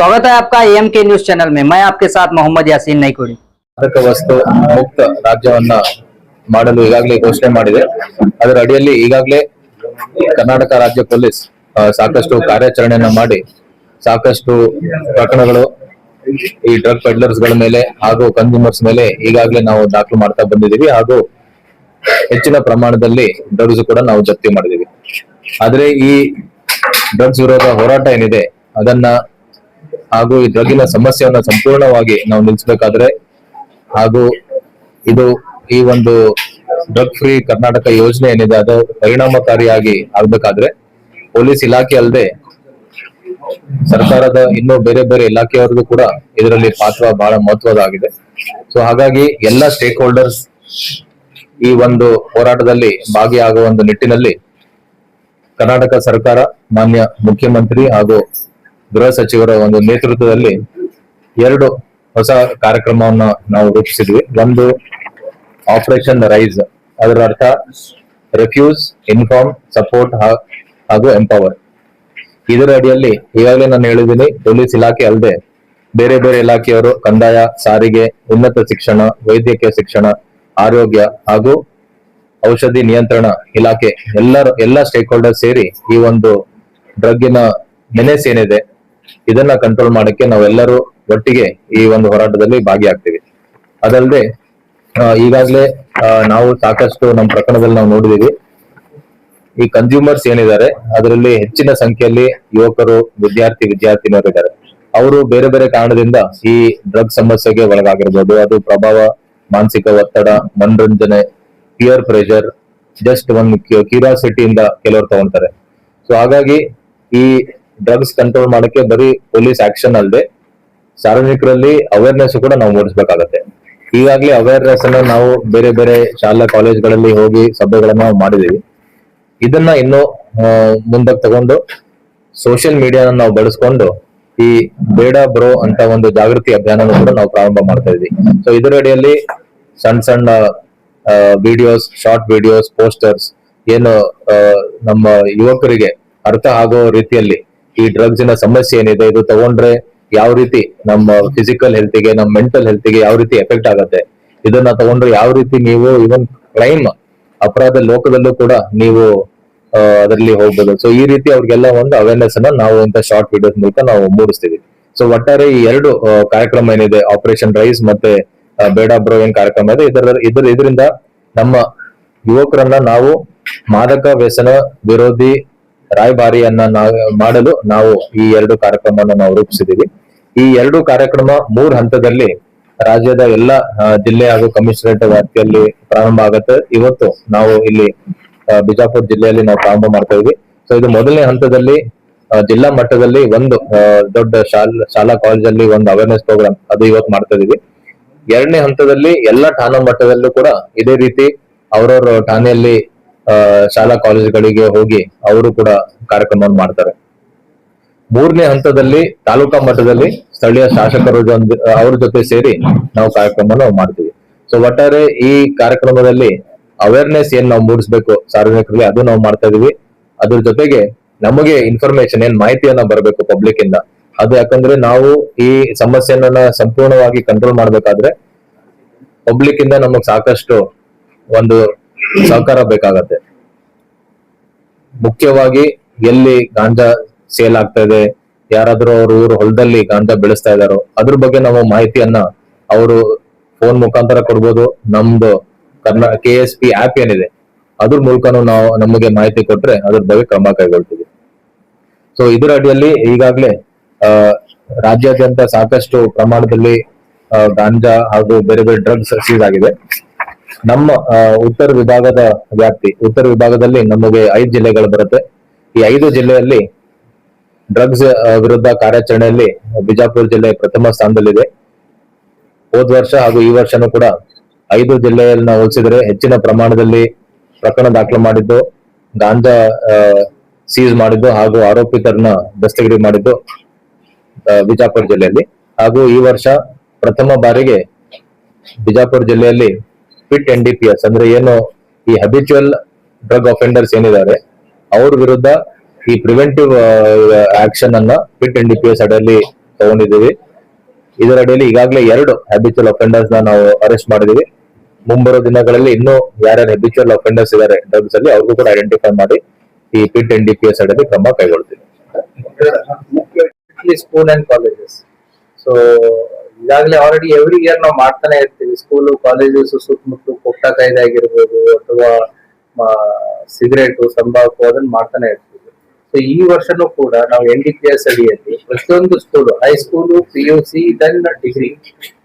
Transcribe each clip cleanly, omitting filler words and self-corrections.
स्वागत है आपका एम के न्यूज चैनल में। मैं आपके साथ मोहम्मद यासीन नईकुड़ी। ಮಾದಕ ವಸ್ತು ಮುಕ್ತ ರಾಜ್ಯವನ್ನ ಮಾಡಲು ಈಗಾಗಲೇ ಘೋಷಣೆ ಮಾಡಿದೆ. ಅದರ ಅಡಿಯಲ್ಲಿ ಈಗಾಗಲೇ ಕರ್ನಾಟಕ ರಾಜ್ಯ ಪೊಲೀಸ್ ಸಾಕಷ್ಟು ಕಾರ್ಯಾಚರಣೆಯನ್ನ ಮಾಡಿ ಸಾಕಷ್ಟು ಪ್ರಕರಣಗಳು ಈ ಡ್ರಗ್ ಪೆಡ್ಲರ್ಸ್ ಗಳ ಮೇಲೆ ಹಾಗೂ ಕನ್ಸ್ಯೂಮರ್ಸ್ ಮೇಲೆ ಈಗಾಗಲೇ ನಾವು ದಾಖಲು ಮಾಡ್ತಾ ಬಂದಿದ್ದೀವಿ. ಹಾಗೂ ಹೆಚ್ಚಿನ ಪ್ರಮಾಣದಲ್ಲಿ ಡ್ರಗ್ಸ್ ಕೂಡ ನಾವು ಜಪ್ತಿ ಮಾಡಿದ್ದೀವಿ. ಆದ್ರೆ ಈ ಡ್ರಗ್ಸ್ ವಿರೋಧ ಹೋರಾಟ ಏನಿದೆ ಅದನ್ನ ಹಾಗೂ ಈ ಡ್ರಗ್ಗಿನ ಸಮಸ್ಯೆಯನ್ನ ಸಂಪೂರ್ಣವಾಗಿ ನಾವು ನಿಲ್ಲಿಸಬೇಕಾದ್ರೆ ಹಾಗೂ ಇದು ಈ ಒಂದು ಡ್ರಗ್ ಫ್ರೀ ಕರ್ನಾಟಕ ಯೋಜನೆ ಏನಿದೆ ಅದು ಪರಿಣಾಮಕಾರಿಯಾಗಿ ಆಗ್ಬೇಕಾದ್ರೆ ಪೊಲೀಸ್ ಇಲಾಖೆ ಅಲ್ಲದೆ ಸರ್ಕಾರದ ಇನ್ನೂ ಬೇರೆ ಬೇರೆ ಇಲಾಖೆಯವರಿಗೂ ಕೂಡ ಇದರಲ್ಲಿ ಪಾತ್ರ ಬಹಳ ಮಹತ್ವದಾಗಿದೆ. ಸೊ ಹಾಗಾಗಿ ಎಲ್ಲ ಸ್ಟೇಕ್ ಹೋಲ್ಡರ್ಸ್ ಈ ಒಂದು ಹೋರಾಟದಲ್ಲಿ ಭಾಗಿಯಾಗುವ ಒಂದು ನಿಟ್ಟಿನಲ್ಲಿ ಕರ್ನಾಟಕ ಸರ್ಕಾರ ಮಾನ್ಯ ಮುಖ್ಯಮಂತ್ರಿ ಹಾಗೂ ಗೃಹ ಸಚಿವರ ಒಂದು ನೇತೃತ್ವದಲ್ಲಿ ಎರಡು ಹೊಸ ಕಾರ್ಯಕ್ರಮವನ್ನ ನಾವು ರೂಪಿಸಿದ್ವಿ. ಒಂದು ಆಪರೇಷನ್ ರೈಸ್, ಅದರ ಅರ್ಥ ರೆಫ್ಯೂಸ್, ಇನ್ಫಾರ್ಮ್, ಸಪೋರ್ಟ್ ಹಾಗೂ ಎಂಪವರ್. ಇದರ ಅಡಿಯಲ್ಲಿ ಈಗಾಗಲೇ ನಾನು ಹೇಳಿದ್ದೀನಿ, ಪೊಲೀಸ್ ಇಲಾಖೆ ಅಲ್ಲದೆ ಬೇರೆ ಬೇರೆ ಇಲಾಖೆಯವರು ಕಂದಾಯ, ಸಾರಿಗೆ, ಉನ್ನತ ಶಿಕ್ಷಣ, ವೈದ್ಯಕೀಯ ಶಿಕ್ಷಣ, ಆರೋಗ್ಯ ಹಾಗೂ ಔಷಧಿ ನಿಯಂತ್ರಣ ಇಲಾಖೆ ಎಲ್ಲ ಸ್ಟೇಕ್ ಹೋಲ್ಡರ್ ಸೇರಿ ಈ ಒಂದು ಡ್ರಗ್ಗಿನ ಮೆನೆಸ್ ಏನಿದೆ ಇದನ್ನ ಕಂಟ್ರೋಲ್ ಮಾಡಕ್ಕೆ ನಾವೆಲ್ಲರೂ ಒಟ್ಟಿಗೆ ಈ ಒಂದು ಹೋರಾಟದಲ್ಲಿ ಭಾಗಿಯಾಗ್ತೀವಿ. ಅದಲ್ಲದೆ ಈಗಾಗಲೇ ನಾವು ಸಾಕಷ್ಟು ನಮ್ಮ ಪ್ರಕರಣದಲ್ಲಿ ನಾವು ನೋಡಿದೀವಿ, ಈ ಕನ್ಸ್ಯೂಮರ್ಸ್ ಏನಿದ್ದಾರೆ ಅದರಲ್ಲಿ ಹೆಚ್ಚಿನ ಸಂಖ್ಯೆಯಲ್ಲಿ ಯುವಕರು, ವಿದ್ಯಾರ್ಥಿನಿಯರು ಇದ್ದಾರೆ. ಅವರು ಬೇರೆ ಬೇರೆ ಕಾರಣದಿಂದ ಈ ಡ್ರಗ್ ಸಮಸ್ಯೆಗೆ ಒಳಗಾಗಿರ್ಬೋದು. ಅದು ಪ್ರಭಾವ, ಮಾನಸಿಕ ಒತ್ತಡ, ಮನರಂಜನೆ, ಪಿಯರ್ ಪ್ರೆಷರ್, ಜಸ್ಟ್ ಒಂದು ಕ್ಯೂರಿಯಾಸಿಟಿಯಿಂದ ಕೆಲವರು ತಗೊಂತಾರೆ. ಸೊ ಹಾಗಾಗಿ ಈ ಡ್ರಗ್ಸ್ ಕಂಟ್ರೋಲ್ ಮಾಡಕ್ಕೆ ಬರೀ ಪೊಲೀಸ್ ಆಕ್ಷನ್ ಅಲ್ಲದೆ ಸಾರ್ವಜನಿಕರಲ್ಲಿ ಅವೇರ್ನೆಸ್ ಕೂಡ ನಾವು ಮೂಡಿಸಬೇಕಾಗತ್ತೆ. ಈಗಾಗಲೇ ಅವೇರ್ನೆಸ್ ಅನ್ನ ನಾವು ಬೇರೆ ಬೇರೆ ಶಾಲಾ ಕಾಲೇಜ್ಗಳಲ್ಲಿ ಹೋಗಿ ಸಭೆಗಳನ್ನ ಮಾಡಿದೀವಿ. ಇದನ್ನ ಇನ್ನೂ ಮುಂದಕ್ಕೆ ತಗೊಂಡು ಸೋಷಿಯಲ್ ಮೀಡಿಯಾನ ನಾವು ಬಳಸ್ಕೊಂಡು ಈ ಬೇಡ ಬ್ರೋ ಅಂತ ಒಂದು ಜಾಗೃತಿ ಅಭಿಯಾನ ಕೂಡ ನಾವು ಪ್ರಾರಂಭ ಮಾಡ್ತಾ ಇದೀವಿ. ಸೊ ಇದರ ಅಡಿಯಲ್ಲಿ ಸಣ್ಣ ಸಣ್ಣ ವಿಡಿಯೋಸ್, ಶಾರ್ಟ್ ವಿಡಿಯೋಸ್, ಪೋಸ್ಟರ್ಸ್ ಏನು ನಮ್ಮ ಯುವಕರಿಗೆ ಅರ್ಥ ಆಗೋ ರೀತಿಯಲ್ಲಿ ಈ ಡ್ರಗ್ಸಿನ ಸಮಸ್ಯೆ ಏನಿದೆ, ಇದು ತಗೊಂಡ್ರೆ ಯಾವ ರೀತಿ ನಮ್ಮ ಫಿಸಿಕಲ್ ಹೆಲ್ತ್ಗೆ, ನಮ್ಮ ಮೆಂಟಲ್ ಹೆಲ್ತ್ಗೆ ಯಾವ ರೀತಿ ಎಫೆಕ್ಟ್ ಆಗುತ್ತೆ, ಇದನ್ನ ತಗೊಂಡ್ರೆ ಯಾವ ರೀತಿ ನೀವು ಇವನ್ ಕ್ರೈಮ್ ಅಪರಾಧ ಲೋಕದಲ್ಲೂ ಕೂಡ ನೀವು ಅದರಲ್ಲಿ ಹೋಗ್ಬೋದು. ಸೊ ಈ ರೀತಿ ಅವ್ರಿಗೆಲ್ಲ ಒಂದು ಅವೇರ್ನೆಸ್ ಅನ್ನ ನಾವು ಇಂಥ ಶಾರ್ಟ್ ವಿಡಿಯೋಸ್ ಮೂಲಕ ನಾವು ಮೂಡಿಸ್ತೀವಿ. ಸೊ ಒಟ್ಟಾರೆ ಈ ಎರಡು ಕಾರ್ಯಕ್ರಮ ಏನಿದೆ, ಆಪರೇಷನ್ ರೈಸ್ ಮತ್ತೆ ಬೇಡ ಬ್ರೋ ಏನ್ ಕಾರ್ಯಕ್ರಮ ಇದೆ, ಇದರಿಂದ ನಮ್ಮ ಯುವಕರನ್ನ ನಾವು ಮಾದಕ ವ್ಯಸನ ವಿರೋಧಿ ರಾಯಭಾರಿಯನ್ನ ಮಾಡಲು ನಾವು ಈ ಎರಡು ಕಾರ್ಯಕ್ರಮವನ್ನು ನಾವು ರೂಪಿಸಿದೀವಿ. ಈ ಎರಡು ಕಾರ್ಯಕ್ರಮ 3 ಹಂತದಲ್ಲಿ ರಾಜ್ಯದ ಎಲ್ಲ ಜಿಲ್ಲೆ ಹಾಗೂ ಕಮಿಷನರೇಟ್ ವ್ಯಾಪ್ತಿಯಲ್ಲಿ ಪ್ರಾರಂಭ ಆಗುತ್ತೆ. ಇವತ್ತು ನಾವು ಇಲ್ಲಿ ಬಿಜಾಪುರ ಜಿಲ್ಲೆಯಲ್ಲಿ ನಾವು ಪ್ರಾರಂಭ ಮಾಡ್ತಾ ಇದೀವಿ. ಸೊ ಇದು ಮೊದಲನೇ ಹಂತದಲ್ಲಿ ಜಿಲ್ಲಾ ಮಟ್ಟದಲ್ಲಿ ಒಂದು ದೊಡ್ಡ ಶಾಲಾ ಕಾಲೇಜಲ್ಲಿ ಒಂದು ಅವೇರ್ನೆಸ್ ಪ್ರೋಗ್ರಾಮ್ ಅದು ಇವತ್ತು ಮಾಡ್ತಾ ಇದೀವಿ. ಎರಡನೇ ಹಂತದಲ್ಲಿ ಎಲ್ಲ ಠಾಣಾ ಮಟ್ಟದಲ್ಲೂ ಕೂಡ ಇದೇ ರೀತಿ ಅವರವ್ರ ಠಾಣೆಯಲ್ಲಿ ಶಾಲಾ ಕಾಲೇಜುಗಳಿಗೆ ಹೋಗಿ ಅವರು ಕೂಡ ಕಾರ್ಯಕ್ರಮವನ್ನು ಮಾಡ್ತಾರೆ. ಮೂರನೇ ಹಂತದಲ್ಲಿ ತಾಲೂಕಾ ಮಟ್ಟದಲ್ಲಿ ಸ್ಥಳೀಯ ಶಾಸಕರು ಅವ್ರ ಜೊತೆ ಸೇರಿ ನಾವು ಕಾರ್ಯಕ್ರಮ ಮಾಡ್ತೀವಿ. ಸೊ ಒಟ್ಟಾರೆ ಈ ಕಾರ್ಯಕ್ರಮದಲ್ಲಿ ಅವೇರ್ನೆಸ್ ಏನ್ ನಾವು ಮೂಡಿಸ್ಬೇಕು ಸಾರ್ವಜನಿಕರಿಗೆ ಅದು ನಾವು ಮಾಡ್ತಾ ಇದೀವಿ. ಅದ್ರ ಜೊತೆಗೆ ನಮಗೆ ಇನ್ಫಾರ್ಮೇಶನ್ ಏನ್ ಮಾಹಿತಿಯನ್ನ ಬರಬೇಕು ಪಬ್ಲಿಕ್ ಇಂದ, ಅದು ಯಾಕಂದ್ರೆ ನಾವು ಈ ಸಮಸ್ಯೆಯನ್ನ ಸಂಪೂರ್ಣವಾಗಿ ಕಂಟ್ರೋಲ್ ಮಾಡ್ಬೇಕಾದ್ರೆ ಪಬ್ಲಿಕ್ ಇಂದ ನಮಗ್ ಸಾಕಷ್ಟು ಒಂದು ಸಹಕಾರ ಬೇಕಾಗತ್ತೆ. ಮುಖ್ಯವಾಗಿ ಎಲ್ಲಿ ಗಾಂಜಾ ಸೇಲ್ ಆಗ್ತಾ ಇದೆ, ಯಾರಾದ್ರೂ ಅವ್ರ ಊರು ಹೊಲದಲ್ಲಿ ಗಾಂಜಾ ಬೆಳೆಸ್ತಾ ಇದಾರೋ ಅದ್ರ ಬಗ್ಗೆ ನಾವು ಮಾಹಿತಿಯನ್ನ ಅವರು ಫೋನ್ ಮುಖಾಂತರ ಕೊಡ್ಬೋದು. ನಮ್ದು KSP ಆಪ್ ಏನಿದೆ ಅದ್ರ ಮೂಲಕನೂ ನಾವು ನಮಗೆ ಮಾಹಿತಿ ಕೊಟ್ರೆ ಅದ್ರ ಬಗ್ಗೆ ಕ್ರಮ ಕೈಗೊಳ್ತೀವಿ. ಸೊ ಇದರ ಅಡಿಯಲ್ಲಿ ಈಗಾಗಲೇ ರಾಜ್ಯಾದ್ಯಂತ ಸಾಕಷ್ಟು ಪ್ರಮಾಣದಲ್ಲಿ ಗಾಂಜಾ ಹಾಗೂ ಬೇರೆ ಬೇರೆ ಡ್ರಗ್ಸ್ ಸೀಸ್ ಆಗಿದೆ. ನಮ್ಮ ಉತ್ತರ ವಿಭಾಗದ ವ್ಯಾಪ್ತಿ, ಉತ್ತರ ವಿಭಾಗದಲ್ಲಿ ನಮಗೆ 5 ಜಿಲ್ಲೆಗಳು ಬರುತ್ತೆ. ಈ 5 ಜಿಲ್ಲೆಯಲ್ಲಿ ಡ್ರಗ್ಸ್ ವಿರುದ್ಧ ಕಾರ್ಯಾಚರಣೆಯಲ್ಲಿ ಬಿಜಾಪುರ ಜಿಲ್ಲೆ ಪ್ರಥಮ ಸ್ಥಾನದಲ್ಲಿದೆ. ಹೋದ ವರ್ಷ ಹಾಗೂ ಈ ವರ್ಷನೂ ಕೂಡ 5 ಜಿಲ್ಲೆಯನ್ನ ಹೋಲಿಸಿದ್ರೆ ಹೆಚ್ಚಿನ ಪ್ರಮಾಣದಲ್ಲಿ ಪ್ರಕರಣ ದಾಖಲು ಮಾಡಿದ್ದು, ಗಾಂಜಾ ಸೀಸ್ ಮಾಡಿದ್ದು ಹಾಗೂ ಆರೋಪಿತರನ್ನ ದಸ್ತಗಿರಿ ಮಾಡಿದ್ದು ಬಿಜಾಪುರ ಜಿಲ್ಲೆಯಲ್ಲಿ. ಹಾಗೂ ಈ ವರ್ಷ ಪ್ರಥಮ ಬಾರಿಗೆ ಬಿಜಾಪುರ ಜಿಲ್ಲೆಯಲ್ಲಿ ಫಿಟ್ NDPS ಅಂದ್ರೆ ಏನು ಈ ಹ್ಯಾಬಿಚುವಲ್ ಡ್ರಗ್ ಅಫೆಂಡರ್ಸ್ ಏನಿದ್ದಾರೆ ಅವ್ರ ವಿರುದ್ಧ ಈ ಪ್ರಿವೆಂಟಿವ್ ಆಕ್ಷನ್ ಅನ್ನ ಫಿಟ್ NDPS ಅಡಿಯಲ್ಲಿ ತಗೊಂಡಿದ್ದೀವಿ. ಇದರ ಅಡಿಯಲ್ಲಿ ಈಗಾಗಲೇ 2 ಹ್ಯಾಬಿಚುವಲ್ ಅಫೆಂಡರ್ಸ್ ನಾವು ಅರೆಸ್ಟ್ ಮಾಡಿದೀವಿ. ಮುಂಬರೋ ದಿನಗಳಲ್ಲಿ ಇನ್ನೂ ಯಾರ್ಯಾರು ಹ್ಯಾಬಿಚುವಲ್ ಅಫೆಂಡರ್ಸ್ ಇದ್ದಾರೆ ಡ್ರಗ್ಸ್ ಅಲ್ಲಿ ಅವ್ರಿಗೂ ಕೂಡ ಐಡೆಂಟಿಫೈ ಮಾಡಿ ಈ ಪಿಟ್ NDPS ಅಡಿಯಲ್ಲಿ ಕ್ರಮ ಕೈಗೊಳ್ತೀವಿ. School and colleges. ಸೊ ಈಗಾಗಲೇ ಆಲ್ರೆಡಿ ಎವ್ರಿ ಇಯರ್ ನಾವು ಮಾಡ್ತಾನೆ ಇರ್ತೀವಿ. ಸ್ಕೂಲು ಕಾಲೇಜಸ್ ಸುತ್ತಮುತ್ತಲು ಪುಟ್ಟ ಕಾಯ್ದೆ ಆಗಿರ್ಬೋದು ಅಥವಾ ಸಿಗರೇಟು ತಂಬಾಕು ಅದನ್ನ ಮಾಡ್ತಾನೆ ಇರ್ತೀವಿ. ಸೊ ಈ ವರ್ಷನೂ ಕೂಡ ನಾವು NDPS ಅಡಿಯಲ್ಲಿ ಪ್ರತಿಯೊಂದು school, high school, PUC then degree,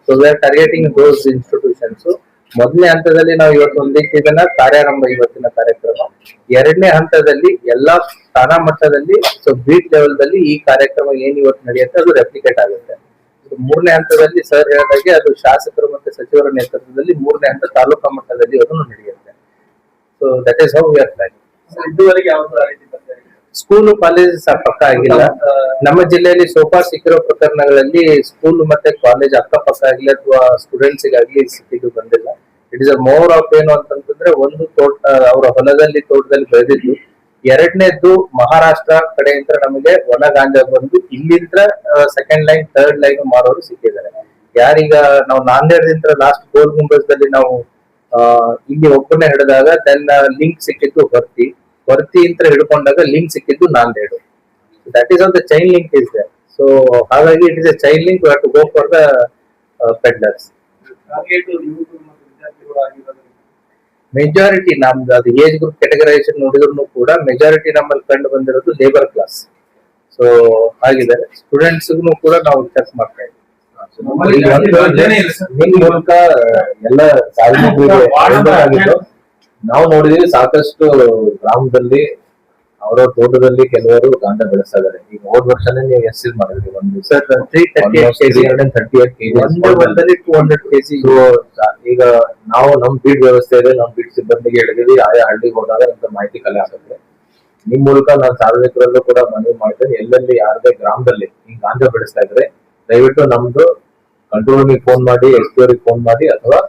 so we are targeting those institutions. ಮೊದಲನೇ ಹಂತದಲ್ಲಿ ನಾವು ಇವತ್ತು ಒಂದಕ್ಕೆ ಇದನ್ನ ಕಾರ್ಯಾರಂಭ ಇವತ್ತಿನ ಕಾರ್ಯಕ್ರಮ. 2ನೇ ಹಂತದಲ್ಲಿ ಎಲ್ಲಾ ಸ್ಥಾನ ಮಟ್ಟದಲ್ಲಿ, ಸೊ ಬೀಟ್ ಲೆವೆಲ್ ದಲ್ಲಿ ಈ ಕಾರ್ಯಕ್ರಮ ಏನ್ ಇವತ್ತು ನಡೆಯುತ್ತೆ ಅದು ರೆಪ್ಲಿಕೇಟ್ ಆಗುತ್ತೆ. 3ನೇ ಹಂತದಲ್ಲಿ ಸರ್ ಹೇಳಿದಾಗೆ ಅದು ಶಾಸಕರು ಮತ್ತೆ ಸಚಿವರ ನೇತೃತ್ವದಲ್ಲಿ 3ನೇ ಹಂತ ತಾಲೂಕಾ ಮಟ್ಟದಲ್ಲಿ ಅದನ್ನು ನಡೆಯುತ್ತೆ. So that is how we are planning. ಇದುವರೆಗೆ ಯಾವ ಸ್ಕೂಲು ಕಾಲೇಜಸ್ ಪಕ್ಕ ಆಗಿಲ್ಲ. ನಮ್ಮ ಜಿಲ್ಲೆಯಲ್ಲಿ ಸೋಫಾ ಸಿಕ್ಕಿರೋ ಪ್ರಕರಣಗಳಲ್ಲಿ ಸ್ಕೂಲ್ ಮತ್ತೆ ಕಾಲೇಜ್ ಅಕ್ಕಪಕ್ಕ ಆಗ್ಲಿ ಅಥವಾ ಸ್ಟೂಡೆಂಟ್ಸ್ ಗಾಗ್ಲಿ ಸಿಕ್ಕಿದ್ದು ಬಂದಿಲ್ಲ. It is a more of ಏನು ಅಂತಂದ್ರೆ, ಒಂದು ತೋಟ ಅವರ ಹೊಲದಲ್ಲಿ ತೋಟದಲ್ಲಿ ಬೆಳೆದಿದ್ದು, 2ನೇದ್ದು ಮಹಾರಾಷ್ಟ್ರ ಕಡೆಯಿಂದ ನಮಗೆ ಒಣ ಗಾಂಜಾ ಬಂದು ಇಲ್ಲಿಂದ 2nd ಲೈನ್ 3rd ಲೈನ್ ಮಾರೋರು ಸಿಕ್ಕಿದ್ದಾರೆ. ಯಾರೀಗ ನಾವು ನಾಂದೇಡದಿಂದ ಲಾಸ್ಟ್ ಗೋಲ್ ಗುಂಬಜದಲ್ಲಿ ನಾವು ಇಲ್ಲಿ ಒಬ್ಬನೇ ಹಿಡಿದಾಗ ದೆನ್ ಲಿಂಕ್ ಸಿಕ್ಕಿದ್ದು ವರ್ತಿ ಅಂತ ಹಿಡ್ಕೊಂಡಾಗ ಲಿಂಕ್ ಸಿಕ್ಕಿದ್ದು Nanded. That is on the chain link is there. So ಹಾಗಾಗಿ it is a chain link, we have to go for the peddlers. Majority ನಮ್ದು ಅದು ಏಜ್ ಗ್ರೂಪ್ ಕೆಟಗರೈಸೇಷನ್ ನೋಡಿದ್ರು ಕೂಡ ಮೆಜಾರಿಟಿ ನಮ್ಮಲ್ಲಿ ಕಂಡು ಬಂದಿರೋದು ಲೇಬರ್ ಕ್ಲಾಸ್. ಸೊ ಹಾಗಿದ್ದಾರೆ. ಸ್ಟೂಡೆಂಟ್ಸ್ ಕೂಡ ನಾವು ವಿಚಾರ ಮಾಡ್ತಾ ಇದ್ದೀವಿ. ನಿಮ್ ಮೂಲಕ ಎಲ್ಲ ಸಾರ್ವಜನಿಕರಿಗೆ ನಾವು ನೋಡಿದೀವಿ, ಸಾಕಷ್ಟು ಗ್ರಾಮದಲ್ಲಿ ಅವರ ತೋಟದಲ್ಲಿ ಕೆಲವರು ಗಾಂಜಾ ಬೆಳೆಸ್ತಾ ಇದ್ದಾರೆ. ಈಗ ಹೋದ್ ವರ್ಷನೇ ನೀವು ಎಷ್ಟು ಮಾಡಿದ್ರಿ? ಒಂದು 338 kg, 200 kg. ಈಗ ನಾವು ನಮ್ ಬೀಟ್ ವ್ಯವಸ್ಥೆ ಇದೆ, ನಮ್ ಬೀಟ್ ಸಿಬ್ಬಂದಿಗೆ ಹೇಳಿದೀವಿ ಆಯಾ ಹಳ್ಳಿಗೆ ಹೋದಾಗ ಅಂತ ಮಾಹಿತಿ ಕಲೆ ಆಗುತ್ತೆ. ನಿಮ್ ಮೂಲಕ ನಾನು ಸಾರ್ವಜನಿಕರಲ್ಲೂ ಕೂಡ ಮನವಿ ಮಾಡ್ತೇನೆ, ಎಲ್ಲೆಲ್ಲಿ ಯಾರದೇ ಗ್ರಾಮದಲ್ಲಿ ಈ ಗಾಂಜಾ ಬೆಳೆಸ್ತಾ ಇದ್ರೆ ದಯವಿಟ್ಟು ನಮ್ದು ಕಂಟ್ರೋಲ್ ರೂಮಿಗೆ ಫೋನ್ ಮಾಡಿ, SP ಅವ್ರಿಗೆ ಫೋನ್ ಮಾಡಿ, ಅಥವಾ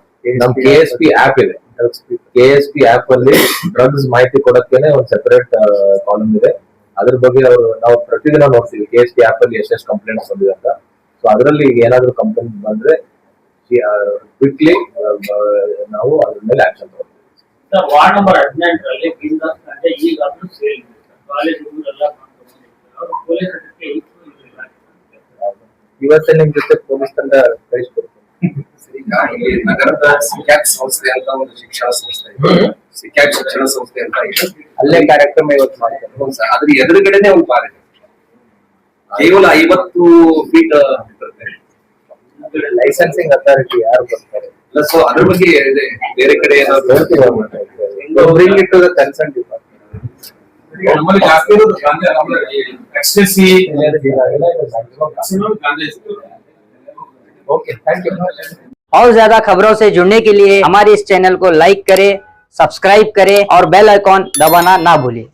ನಮ್ KSP ಆಪ್ ಇದೆ, KSP ಆಪ್ ಅಲ್ಲಿ ಡ್ರಗ್ಸ್ ಮಾಹಿತಿ ಕೊಡಕ್ಕೇನೆ ಒಂದು ಸೆಪರೇಟ್ ಕಾಲಮ್ ಇದೆ. ಅದ್ರ ಬಗ್ಗೆ ನಾವು ಪ್ರತಿದಿನ ನೋಡ್ತೀವಿ KSP ಆಪ್ ಅಲ್ಲಿ ಎಷ್ಟೆಷ್ಟು ಕಂಪ್ಲೇಂಟ್ಸ್ ಬಂದಿದೆ ಅಂತ. ಸೊ ಅದರಲ್ಲಿ ಈಗ ಏನಾದ್ರು ಕಂಪ್ಲೇಂಟ್ ಬಂದ್ರೆ ಕ್ವಿಕ್ಲಿ ನಾವು ಅದ್ರ ಮೇಲೆ ಆಕ್ಷನ್ ತಗೊಳ್ತೀವಿ. ವಾರ್ಡ್ ನಂಬರ್ 18ರಲ್ಲಿ ಬಿಂದಾಸ್ ಗಂಟೆ ಈಗಾಗಲೂ ಸೇಲ್ ಕಾಲೇಜ್ ಎಲ್ಲ ಇವತ್ತೇ ನಿಮ್ ಜೊತೆ ಪೊಲೀಸ್ ತಂಡ ಕಳಿಸ್ಕೊಡ್ತೀವಿ. ಇಲ್ಲಿ ನಗರದ ಸಿಕ್ಯಾಕ್ ಸಂಸ್ಥೆ ಅಂತ ಒಂದು ಶಿಕ್ಷಣ ಸಂಸ್ಥೆ ಇದೆ, ಸಿಕ್ಯಾಕ್ ಶಿಕ್ಷಣ ಸಂಸ್ಥೆ ಅಂತ ಇದೆ. ಅಲ್ಲೇ ಕಾರ್ಯಕ್ರಮ ಇವತ್ತು ಮಾಡ್ತಾರೆ. ಅದ್ರ ಎದುರುಗಡೆನೆ ಒಂದು ಬಾರ್ ಇದೆ, ಕೇವಲ 50 ಫೀಟ್ ಇರುತ್ತೆ. ಲೈಸೆನ್ಸಿಂಗ್ ಅಥಾರಿಟಿ ಯಾರು ಬರ್ತಾರೆ? ಸೊ ಅದ್ರ ಬಗ್ಗೆ ಇದೆ, ಬೇರೆ ಕಡೆ bring it to the concern department. ನಮ್ಮಲ್ಲಿ ಜಾಸ್ತಿ ಇರೋದು ganja, ecstasy okay, thank you. और ज्यादा खबरों से जुड़ने के लिए हमारे इस चैनल को लाइक करें, सब्सक्राइब करें और बेल आइकॉन दबाना ना भूलें।